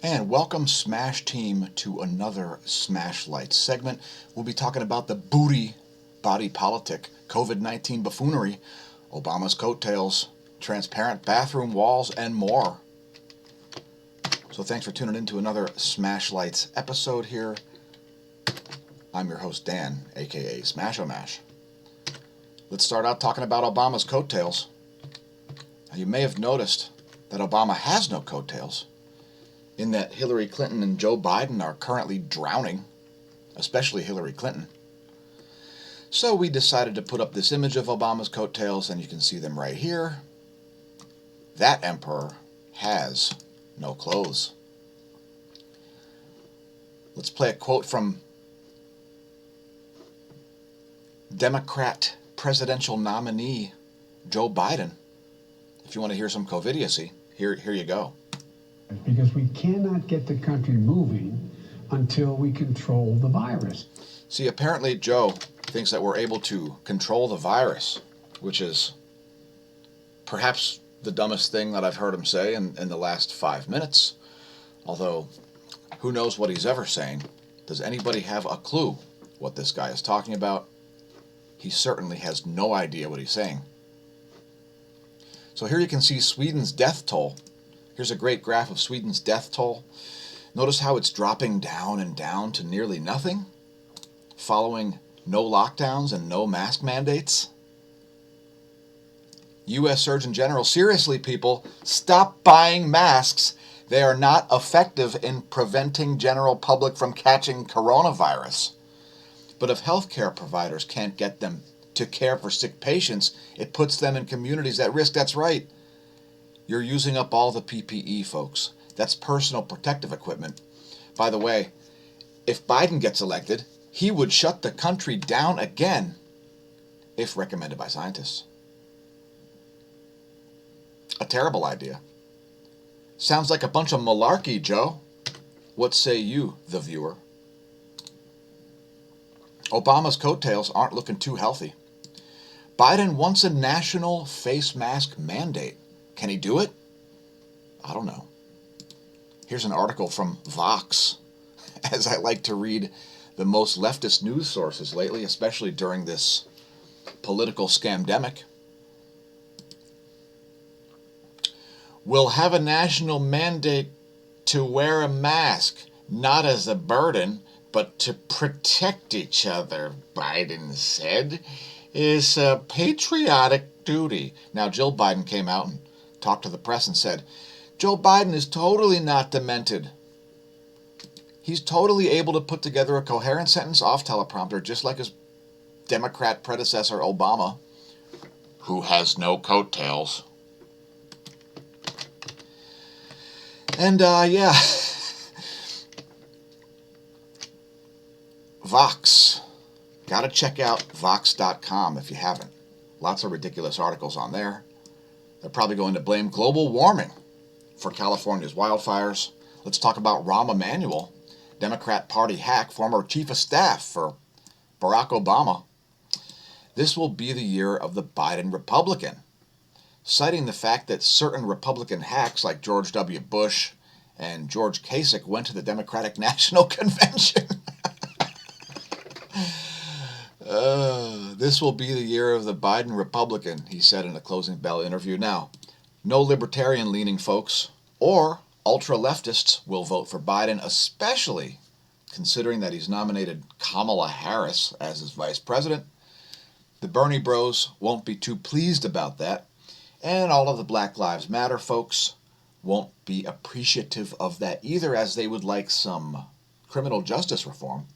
And welcome Smash Team to another smAshlight segment. We'll be talking about the body politic, COVID-19 buffoonery, Obama's coattails, transparent bathroom walls, and more. So thanks for tuning in to another smAshlights episode here. I'm your host Dan, aka smAsho Mash. Let's start out talking about Obama's coattails. Now, you may have noticed that Obama has no coattails, in that Hillary Clinton and Joe Biden are currently drowning, especially Hillary Clinton. So we decided to put up this image of Obama's coattails, and you can see them right here. That emperor has no clothes. Let's play a quote from Democrat presidential nominee Joe Biden. If you want to hear some COVIDiocy, here you go. Because we cannot get the country moving until we control the virus. See, apparently Joe thinks that we're able to control the virus, which is perhaps the dumbest thing that I've heard him say in the last 5 minutes. Although, who knows what he's ever saying? Does anybody have a clue what this guy is talking about? He certainly has no idea what he's saying. So here you can see Sweden's death toll. Here's a great graph of Sweden's death toll. Notice how it's dropping down and down to nearly nothing, following no lockdowns and no mask mandates. U.S. Surgeon General, seriously people, stop buying masks. They are not effective in preventing general public from catching coronavirus. But if healthcare providers can't get them to care for sick patients, it puts them in communities at risk. That's right. You're using up all the PPE, folks. That's personal protective equipment. By the way, if Biden gets elected, he would shut the country down again, if recommended by scientists. A terrible idea. Sounds like a bunch of malarkey, Joe. What say you, the viewer? Obama's coattails aren't looking too healthy. Biden wants a national face mask mandate. Can he do it? I don't know. Here's an article from Vox, as I like to read the most leftist news sources lately, especially during this political scamdemic. We'll have a national mandate to wear a mask, not as a burden, but to protect each other, Biden said. Is a patriotic duty. Now, Jill Biden came out and talked to the press and said, Joe Biden is totally not demented. He's totally able to put together a coherent sentence off teleprompter, just like his Democrat predecessor, Obama, who has no coattails. And, Vox. Gotta check out Vox.com if you haven't. Lots of ridiculous articles on there. They're probably going to blame global warming for California's wildfires. Let's talk about Rahm Emanuel, Democrat Party hack, former chief of staff for Barack Obama. This will be the year of the Biden Republican, citing the fact that certain Republican hacks like George W. Bush and George Kasich went to the Democratic National Convention. This will be the year of the Biden Republican, he said in a closing bell interview. Now, no libertarian-leaning folks or ultra-leftists will vote for Biden, especially considering that he's nominated Kamala Harris as his vice president. The Bernie bros won't be too pleased about that, and all of the Black Lives Matter folks won't be appreciative of that either, as they would like some criminal justice reform.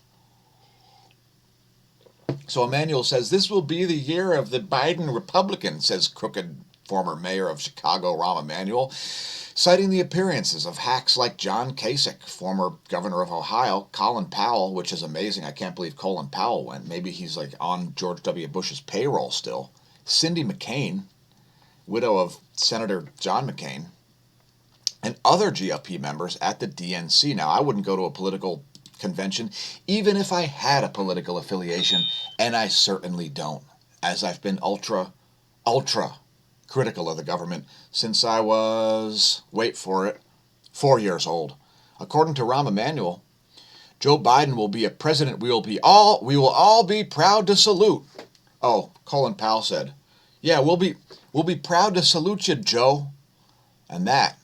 So Emanuel says, this will be the year of the Biden Republican, says crooked former mayor of Chicago, Rahm Emanuel, citing the appearances of hacks like John Kasich, former governor of Ohio, Colin Powell, which is amazing. I can't believe Colin Powell went. Maybe he's like on George W. Bush's payroll still. Cindy McCain, widow of Senator John McCain, and other GOP members at the DNC. Now, I wouldn't go to a political convention, even if I had a political affiliation, and I certainly don't, as I've been ultra critical of the government since I was, wait for it, 4 years old, According to Rahm Emanuel, Joe Biden will be a president we will all be proud to salute. Oh, Colin Powell said, yeah, we'll be proud to salute you, Joe. And that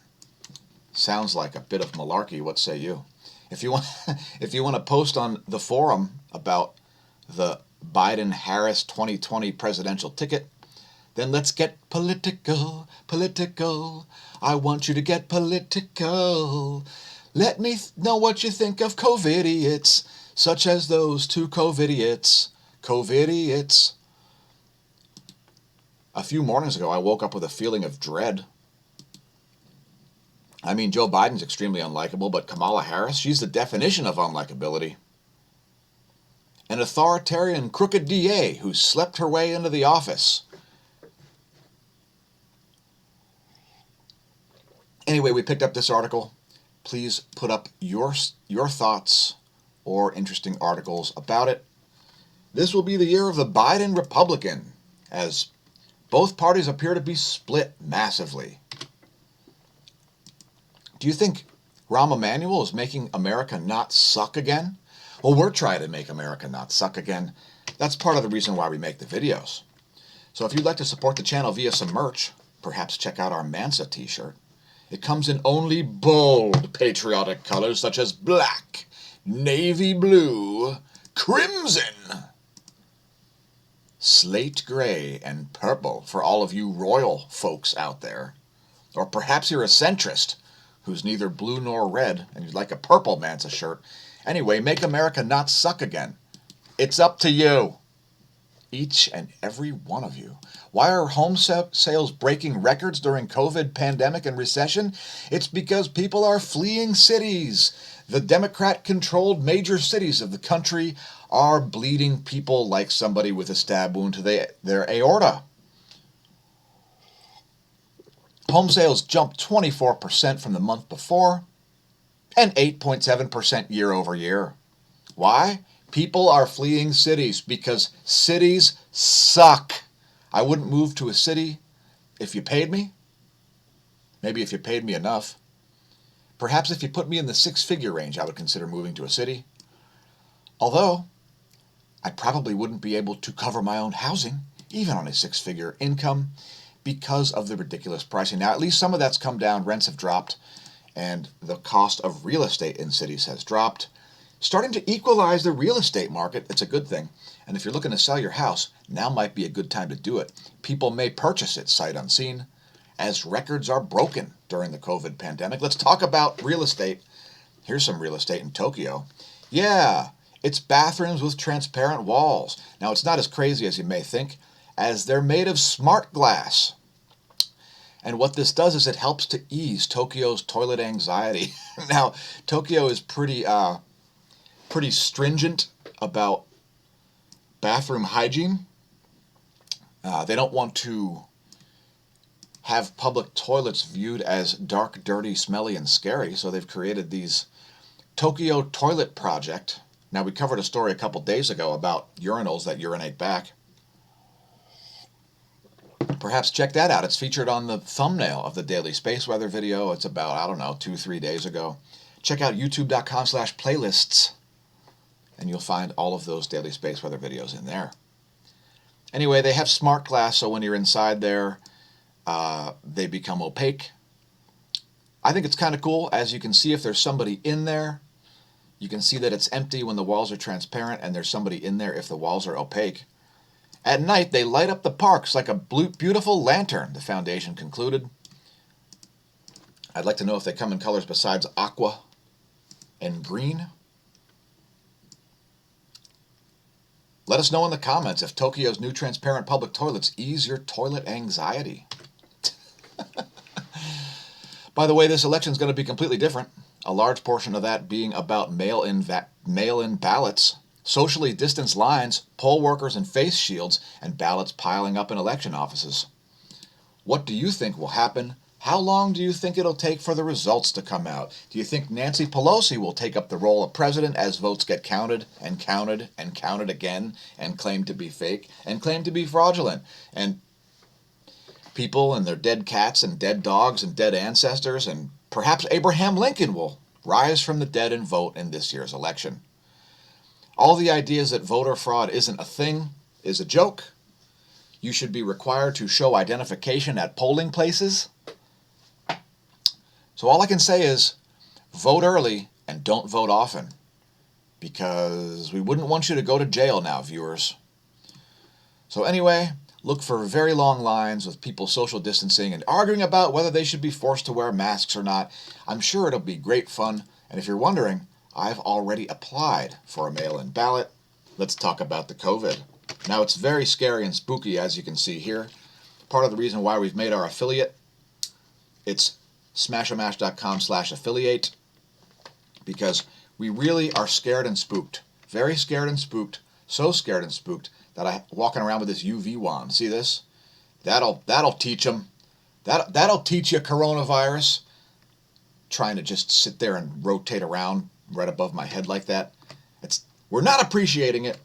sounds like a bit of malarkey. What say you? If you want to post on the forum about the Biden-Harris 2020 presidential ticket, then let's get political. I want you to get political. Let me know what you think of COVID-idiots, such as those two COVID-idiots. COVID-idiots. A few mornings ago, I woke up with a feeling of dread. I mean, Joe Biden's extremely unlikable, but Kamala Harris, she's the definition of unlikability. An authoritarian, crooked DA who slept her way into the office. Anyway, we picked up this article. Please put up your thoughts or interesting articles about it. This will be the year of the Biden Republican, as both parties appear to be split massively. Do you think Rahm Emanuel is making America not suck again? Well, we're trying to make America not suck again. That's part of the reason why we make the videos. So if you'd like to support the channel via some merch, perhaps check out our Mansa t-shirt. It comes in only bold patriotic colors such as black, navy blue, crimson, slate gray, and purple for all of you royal folks out there. Or perhaps you're a centrist who's neither blue nor red and you'd like a purple Mansa shirt. Anyway, make America not suck again. It's up to you. Each and every one of you. Why are home sales breaking records during COVID pandemic and recession? It's because people are fleeing cities. The Democrat-controlled major cities of the country are bleeding people like somebody with a stab wound to their aorta. Home sales jumped 24% from the month before and 8.7% year over year. Why? People are fleeing cities because cities suck. I wouldn't move to a city if you paid me. Maybe if you paid me enough. Perhaps if you put me in the six-figure range, I would consider moving to a city. Although, I probably wouldn't be able to cover my own housing, even on a six-figure income, because of the ridiculous pricing. Now, at least some of that's come down. Rents have dropped, and the cost of real estate in cities has dropped. Starting to equalize the real estate market. It's a good thing. And if you're looking to sell your house, now might be a good time to do it. People may purchase it sight unseen, as records are broken during the COVID pandemic. Let's talk about real estate. Here's some real estate in Tokyo. Yeah, it's bathrooms with transparent walls. Now, it's not as crazy as you may think, as they're made of smart glass. And what this does is it helps to ease Tokyo's toilet anxiety. Now, Tokyo is pretty stringent about bathroom hygiene. They don't want to have public toilets viewed as dark, dirty, smelly, and scary, so they've created these Tokyo Toilet Project. Now, we covered a story a couple days ago about urinals that urinate back. Perhaps check that out. It's featured on the thumbnail of the Daily Space Weather video. It's about, 2-3 days ago. Check out youtube.com/playlists. And you'll find all of those daily space weather videos in there. Anyway, they have smart glass, so when you're inside there, they become opaque. I think it's kind of cool. As you can see, if there's somebody in there, you can see that it's empty when the walls are transparent, and there's somebody in there if the walls are opaque. At night, they light up the parks like a beautiful lantern, the foundation concluded. I'd like to know if they come in colors besides aqua and green. Let us know in the comments if Tokyo's new transparent public toilets ease your toilet anxiety. By the way, this election is going to be completely different. A large portion of that being about mail-in ballots, socially distanced lines, poll workers in face shields, and ballots piling up in election offices. What do you think will happen? How long do you think it'll take for the results to come out? Do you think Nancy Pelosi will take up the role of president as votes get counted and counted and counted again and claimed to be fake and claimed to be fraudulent? And people and their dead cats and dead dogs and dead ancestors and perhaps Abraham Lincoln will rise from the dead and vote in this year's election. All the ideas that voter fraud isn't a thing is a joke. You should be required to show identification at polling places. So all I can say is vote early and don't vote often, because we wouldn't want you to go to jail now, viewers. So anyway, look for very long lines with people social distancing and arguing about whether they should be forced to wear masks or not. I'm sure it'll be great fun. And if you're wondering, I've already applied for a mail-in ballot. Let's talk about the COVID. Now, it's very scary and spooky, as you can see here. Part of the reason why we've made our affiliate, it's smAshomash.com/affiliate, because we really are scared and spooked. Very scared and spooked. So scared and spooked that I'm walking around with this UV wand. See this? That'll teach them. That'll teach you, coronavirus. Trying to just sit there and rotate around right above my head like that. We're not appreciating it.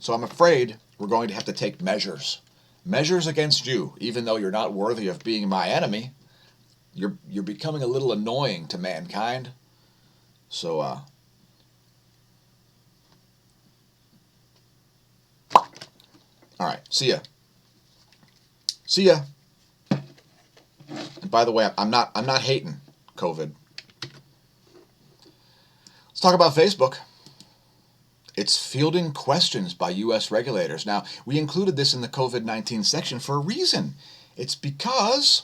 So I'm afraid we're going to have to take measures. Measures against you, even though you're not worthy of being my enemy. You're becoming a little annoying to mankind. So all right, see ya. See ya. And by the way, I'm not hating COVID. Let's talk about Facebook. It's fielding questions by U.S. regulators. Now, we included this in the COVID-19 section for a reason. It's because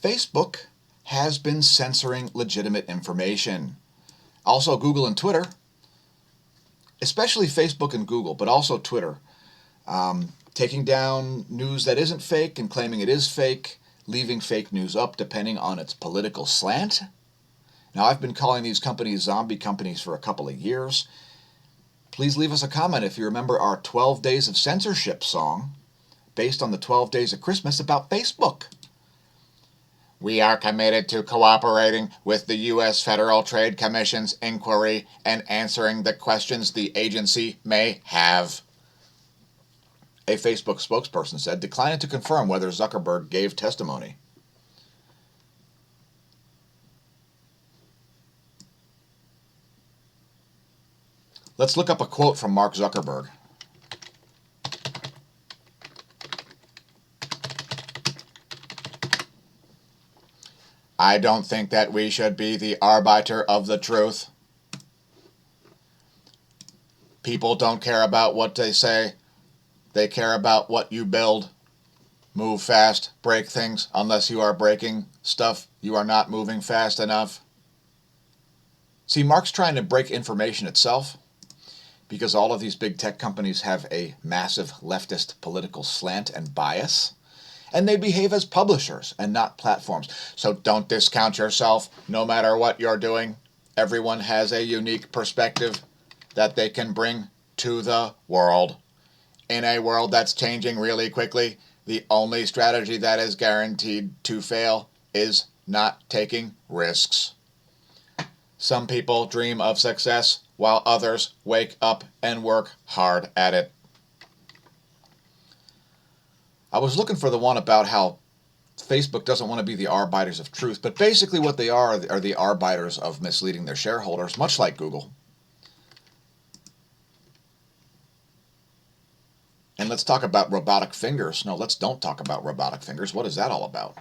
Facebook has been censoring legitimate information. Also, Google and Twitter, especially Facebook and Google, but also Twitter, taking down news that isn't fake and claiming it is fake, leaving fake news up depending on its political slant. Now, I've been calling these companies zombie companies for a couple of years. Please leave us a comment if you remember our 12 Days of Censorship song, based on the 12 Days of Christmas, about Facebook. We are committed to cooperating with the U.S. Federal Trade Commission's inquiry and answering the questions the agency may have, a Facebook spokesperson said, declining to confirm whether Zuckerberg gave testimony. Let's look up a quote from Mark Zuckerberg. I don't think that we should be the arbiter of the truth. People don't care about what they say. They care about what you build. Move fast, break things. Unless you are breaking stuff, you are not moving fast enough. See, Mark's trying to break information itself, because all of these big tech companies have a massive leftist political slant and bias, and they behave as publishers and not platforms. So don't discount yourself, no matter what you're doing. Everyone has a unique perspective that they can bring to the world. In a world that's changing really quickly, the only strategy that is guaranteed to fail is not taking risks. Some people dream of success, while others wake up and work hard at it. I was looking for the one about how Facebook doesn't want to be the arbiters of truth, but basically what they are the arbiters of misleading their shareholders, much like Google. And let's talk about robotic fingers. No, don't talk about robotic fingers. What is that all about?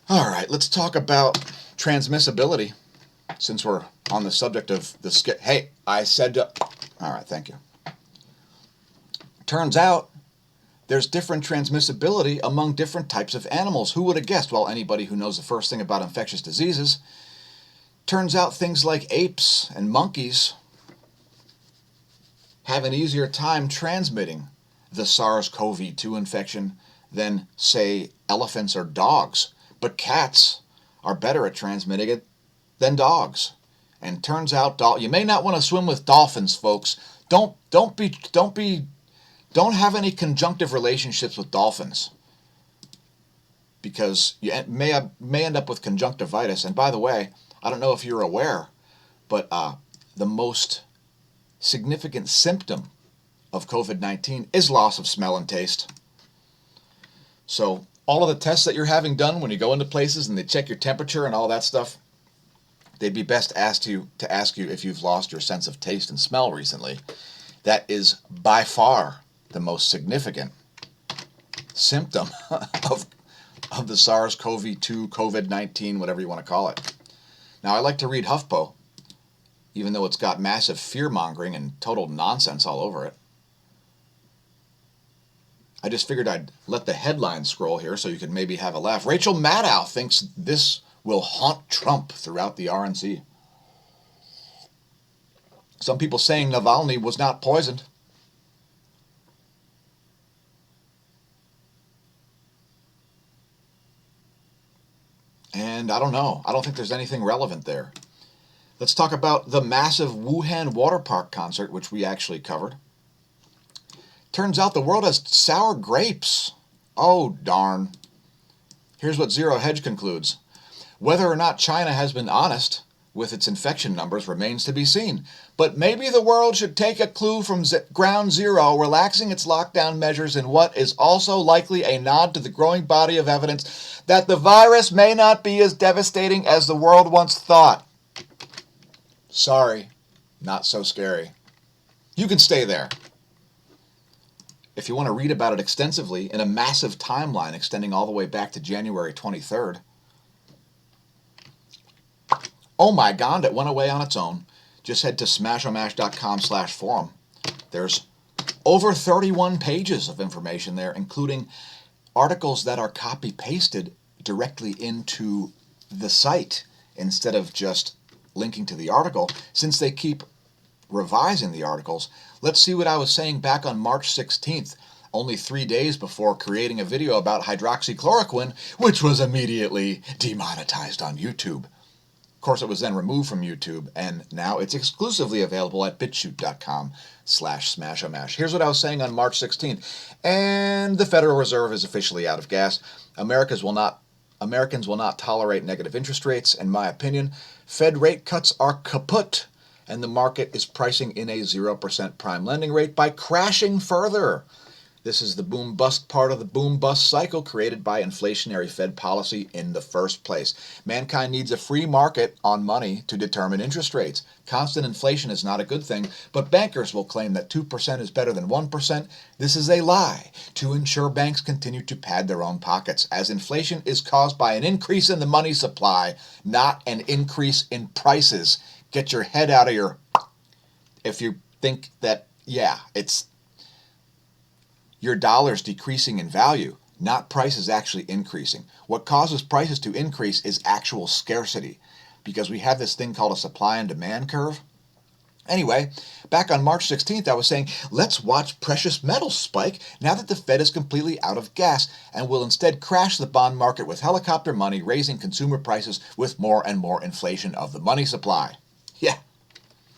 All right, let's talk about transmissibility, since we're on the subject of the Hey, I said to... All right, thank you. Turns out there's different transmissibility among different types of animals. Who would have guessed? Well, anybody who knows the first thing about infectious diseases. Turns out things like apes and monkeys have an easier time transmitting the SARS-CoV-2 infection than, say, elephants or dogs. But cats are better at transmitting it than dogs. And turns out you may not want to swim with dolphins, folks. Don't have any conjunctive relationships with dolphins, because you may end up with conjunctivitis. And by the way, I don't know if you're aware, but the most significant symptom of COVID-19 is loss of smell and taste. So all of the tests that you're having done when you go into places and they check your temperature and all that stuff, they'd be best asked you to ask you if you've lost your sense of taste and smell recently. That is by far the most significant symptom of the SARS-CoV-2, COVID-19, whatever you want to call it. Now, I like to read HuffPo, even though it's got massive fear-mongering and total nonsense all over it. I just figured I'd let the headline scroll here so you could maybe have a laugh. Rachel Maddow thinks this will haunt Trump throughout the RNC. Some people saying Navalny was not poisoned. And I don't know. I don't think there's anything relevant there. Let's talk about the massive Wuhan water park concert, which we actually covered. Turns out the world has sour grapes. Oh, darn. Here's what Zero Hedge concludes. Whether or not China has been honest with its infection numbers remains to be seen. But maybe the world should take a clue from ground zero, relaxing its lockdown measures in what is also likely a nod to the growing body of evidence that the virus may not be as devastating as the world once thought. Sorry, not so scary. You can stay there. If you want to read about it extensively in a massive timeline extending all the way back to January 23rd, oh my God, it went away on its own. Just head to smashomash.com/forum. There's over 31 pages of information there, including articles that are copy-pasted directly into the site instead of just linking to the article. Since they keep revising the articles, let's see what I was saying back on March 16th, only 3 days before creating a video about hydroxychloroquine, which was immediately demonetized on YouTube. Of course, it was then removed from YouTube, and now it's exclusively available at bitshoot.com/smashomash. Here's what I was saying on March 16th. And the Federal Reserve is officially out of gas. Americans will not tolerate negative interest rates. In my opinion, Fed rate cuts are kaput, and the market is pricing in a 0% prime lending rate by crashing further. This is the boom-bust part of the boom-bust cycle created by inflationary Fed policy in the first place. Mankind needs a free market on money to determine interest rates. Constant inflation is not a good thing, but bankers will claim that 2% is better than 1%. This is a lie to ensure banks continue to pad their own pockets, as inflation is caused by an increase in the money supply, not an increase in prices. Get your head out of your... If you think that, yeah, it's... your dollar's decreasing in value, not prices actually increasing. What causes prices to increase is actual scarcity, because we have this thing called a supply and demand curve. Anyway, back on March 16th, I was saying, let's watch precious metals spike now that the Fed is completely out of gas and will instead crash the bond market with helicopter money, raising consumer prices with more and more inflation of the money supply. Yeah.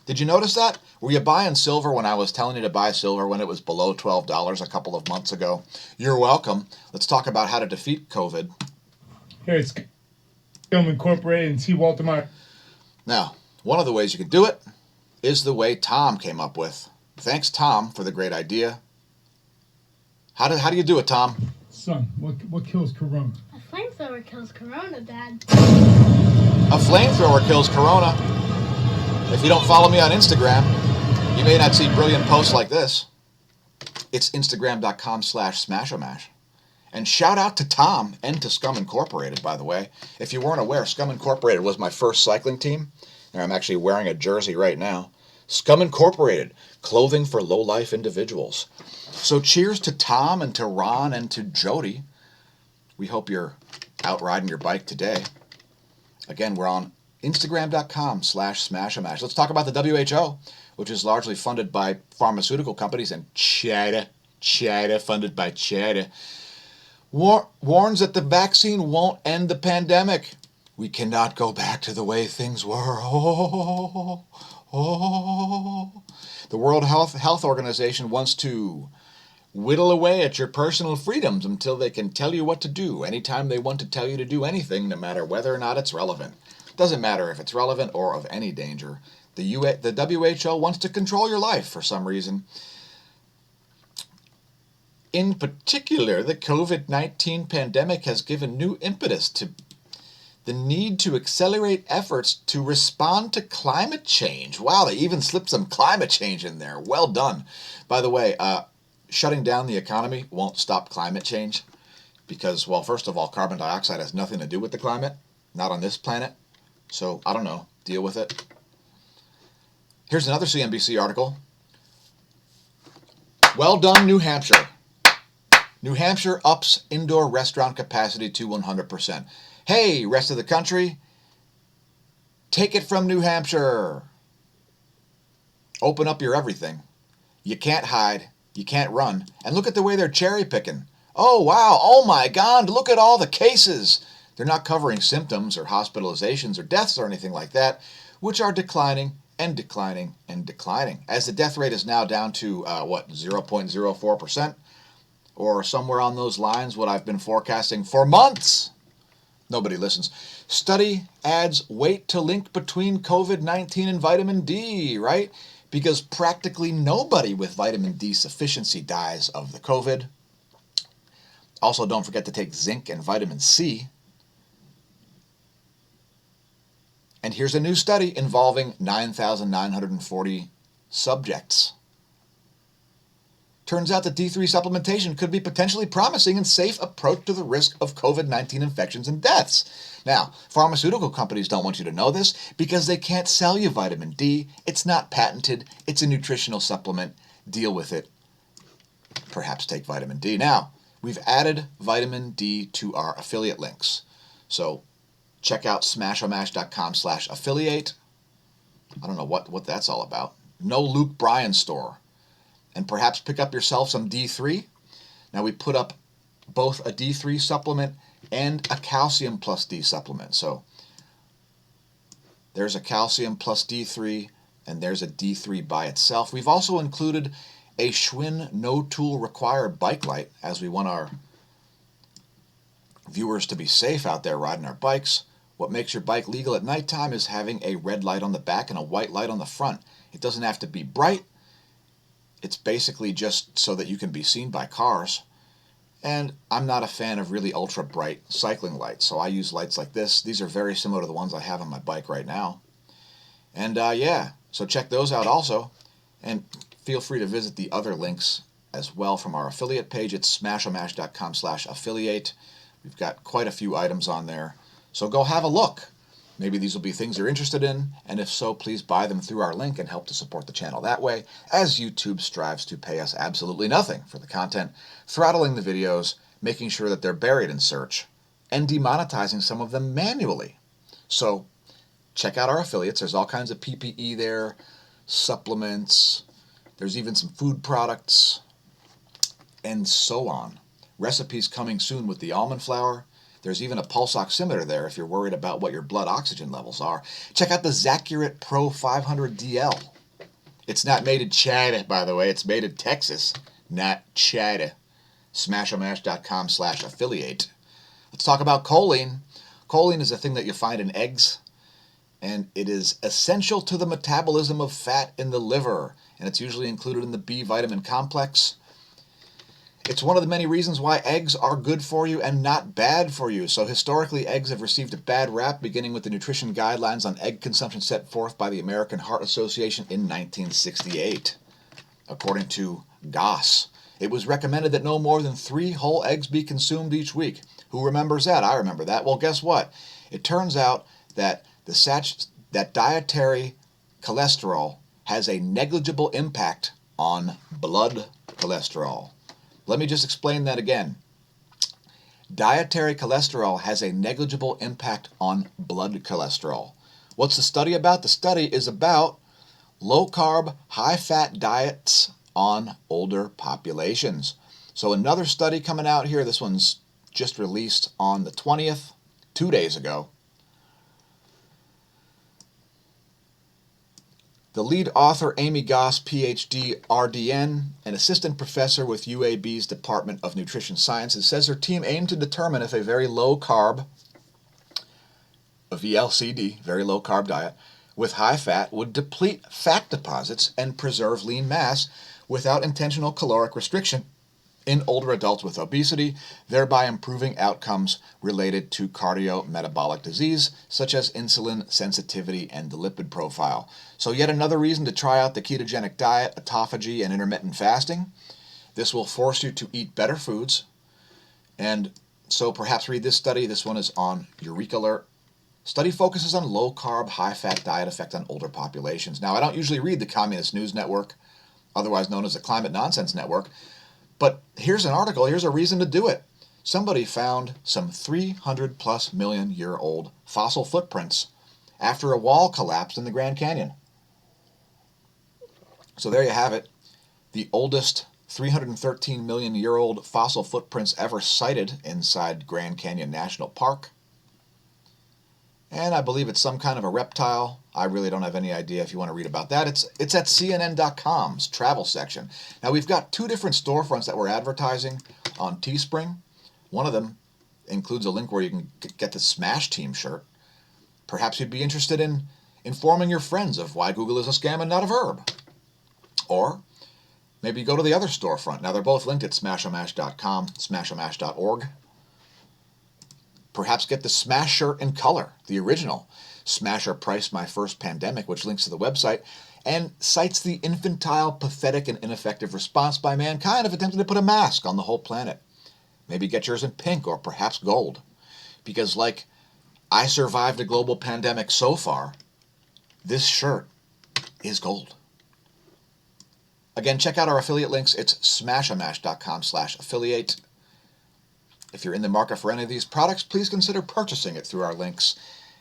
Did you notice that? Were you buying silver when I was telling you to buy silver when it was below $12 a couple of months ago? You're welcome. Let's talk about how to defeat COVID. Here it's Film Incorporated and T. Walter Meyer. Now, one of the ways you can do it is the way Tom came up with. Thanks, Tom, for the great idea. How do you do it, Tom? Son, what kills corona? A flamethrower kills corona, Dad. A flamethrower kills corona. If you don't follow me on Instagram, you may not see brilliant posts like this. It's instagram.com/smashomash. And shout out to Tom and to Scum Incorporated, by the way. If you weren't aware, Scum Incorporated was my first cycling team. And I'm actually wearing a jersey right now. Scum Incorporated, clothing for low-life individuals. So cheers to Tom and to Ron and to Jody. We hope you're out riding your bike today. Again, we're on Instagram.com/smashomash. Let's talk about the WHO, which is largely funded by pharmaceutical companies and China, funded by China, warns that the vaccine won't end the pandemic. We cannot go back to the way things were. The World Health Organization wants to whittle away at your personal freedoms until they can tell you what to do anytime they want to tell you to do anything, no matter whether or not it's relevant. Doesn't matter if it's relevant or of any danger. The WHO wants to control your life for some reason. In particular, the COVID-19 pandemic has given new impetus to the need to accelerate efforts to respond to climate change. Wow, they even slipped some climate change in there. Well done. By the way, shutting down the economy won't stop climate change because, well, first of all, carbon dioxide has nothing to do with the climate, not on this planet. So, I don't know, deal with it. Here's another CNBC article. Well done, New Hampshire. New Hampshire ups indoor restaurant capacity to 100%. Hey, rest of the country, take it from New Hampshire. Open up your everything. You can't hide, you can't run. And look at the way they're cherry picking. Oh, wow, oh my God, look at all the cases. They're not covering symptoms or hospitalizations or deaths or anything like that, which are declining and declining and declining. As the death rate is now down to, 0.04%? Or somewhere on those lines, what I've been forecasting for months. Nobody listens. Study adds weight to link between COVID-19 and vitamin D, right? Because practically nobody with vitamin D sufficiency dies of the COVID. Also, don't forget to take zinc and vitamin C. And here's a new study involving 9,940 subjects. Turns out that D3 supplementation could be potentially promising and safe approach to the risk of COVID-19 infections and deaths. Now, pharmaceutical companies don't want you to know this because they can't sell you vitamin D. It's not patented. It's a nutritional supplement. Deal with it. Perhaps take vitamin D. Now, we've added vitamin D to our affiliate links. So check out smAshomash.com/affiliate. I don't know what that's all about. No Luke Bryan store. And perhaps pick up yourself some D3. Now we put up both a D3 supplement and a calcium plus D supplement. So there's a calcium plus D3 and there's a D3 by itself. We've also included a Schwinn no tool required bike light as we want our viewers to be safe out there riding our bikes. What makes your bike legal at nighttime is having a red light on the back and a white light on the front. It doesn't have to be bright. It's basically just so that you can be seen by cars. And I'm not a fan of really ultra bright cycling lights, so I use lights like this. These are very similar to the ones I have on my bike right now. And yeah, so check those out also. And feel free to visit the other links as well from our affiliate page. It's smAshomash.com/affiliate. We've got quite a few items on there. So go have a look. Maybe these will be things you're interested in, and if so, please buy them through our link and help to support the channel that way, as YouTube strives to pay us absolutely nothing for the content, throttling the videos, making sure that they're buried in search, and demonetizing some of them manually. So check out our affiliates. There's all kinds of PPE there, supplements, there's even some food products, and so on. Recipes coming soon with the almond flour. There's even a pulse oximeter there if you're worried about what your blood oxygen levels are. Check out the Zacurate Pro 500 DL. It's not made in China, by the way. It's made in Texas, not China. smAshomash.com/affiliate. Let's talk about choline. Choline is a thing that you find in eggs, and it is essential to the metabolism of fat in the liver, and it's usually included in the B vitamin complex. It's one of the many reasons why eggs are good for you and not bad for you. So historically, eggs have received a bad rap, beginning with the nutrition guidelines on egg consumption set forth by the American Heart Association in 1968. According to Goss, it was recommended that no more than 3 whole eggs be consumed each week. Who remembers that? I remember that. Well, guess what? It turns out that that dietary cholesterol has a negligible impact on blood cholesterol. Let me just explain that again. Dietary cholesterol has a negligible impact on blood cholesterol. What's the study about? The study is about low-carb, high-fat diets on older populations. So another study coming out here. This one's just released on the 20th, 2 days ago. The lead author, Amy Goss, PhD, RDN, an assistant professor with UAB's Department of Nutrition Sciences, says her team aimed to determine if a very low-carb, a VLCD, very low-carb diet, with high fat would deplete fat deposits and preserve lean mass without intentional caloric restriction in older adults with obesity, thereby improving outcomes related to cardiometabolic disease, such as insulin sensitivity and the lipid profile. So yet another reason to try out the ketogenic diet, autophagy, and intermittent fasting. This will force you to eat better foods. And so perhaps read this study. This one is on Eureka Alert. Study focuses on low-carb, high-fat diet effect on older populations. Now, I don't usually read the Communist News Network, otherwise known as the Climate Nonsense Network, but here's an article, here's a reason to do it. Somebody found some 300+ million year old fossil footprints after a wall collapsed in the Grand Canyon. So there you have it, the oldest 313 million year old fossil footprints ever sighted inside Grand Canyon National Park. And I believe it's some kind of a reptile. I really don't have any idea. If you want to read about that, it's at CNN.com's travel section. Now, we've got 2 different storefronts that we're advertising on Teespring. One of them includes a link where you can get the Smash Team shirt. Perhaps you'd be interested in informing your friends of why Google is a scam and not a verb. Or maybe go to the other storefront. Now, they're both linked at smAshomash.com, smAshomash.org. Perhaps get the Smash shirt in color, the original. Smasher priced my first pandemic, which links to the website, and cites the infantile, pathetic, and ineffective response by mankind of attempting to put a mask on the whole planet. Maybe get yours in pink or perhaps gold. Because like I survived a global pandemic so far, this shirt is gold. Again, check out our affiliate links. It's smashomash.com/affiliate. If you're in the market for any of these products, please consider purchasing it through our links,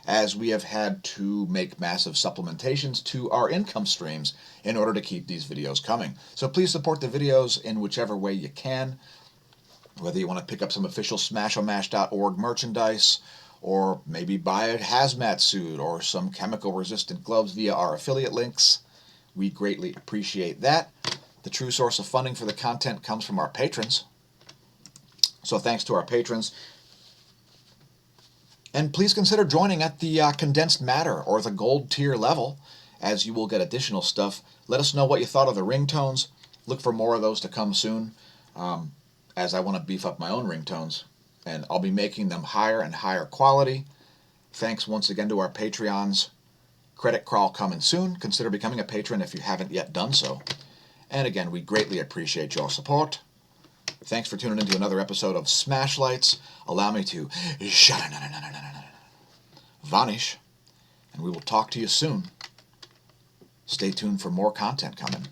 as we have had to make massive supplementations to our income streams in order to keep these videos coming. So please support the videos in whichever way you can, whether you want to pick up some official smashomash.org merchandise, or maybe buy a hazmat suit or some chemical-resistant gloves via our affiliate links. We greatly appreciate that. The true source of funding for the content comes from our patrons. So thanks to our patrons. And please consider joining at the condensed matter or the gold tier level, as you will get additional stuff. Let us know what you thought of the ringtones. Look for more of those to come soon, as I want to beef up my own ringtones. And I'll be making them higher and higher quality. Thanks once again to our Patreons. Credit crawl coming soon. Consider becoming a patron if you haven't yet done so. And again, we greatly appreciate your support. Thanks for tuning into another episode of SMASHlights. Allow me to vanish, and we will talk to you soon. Stay tuned for more content coming.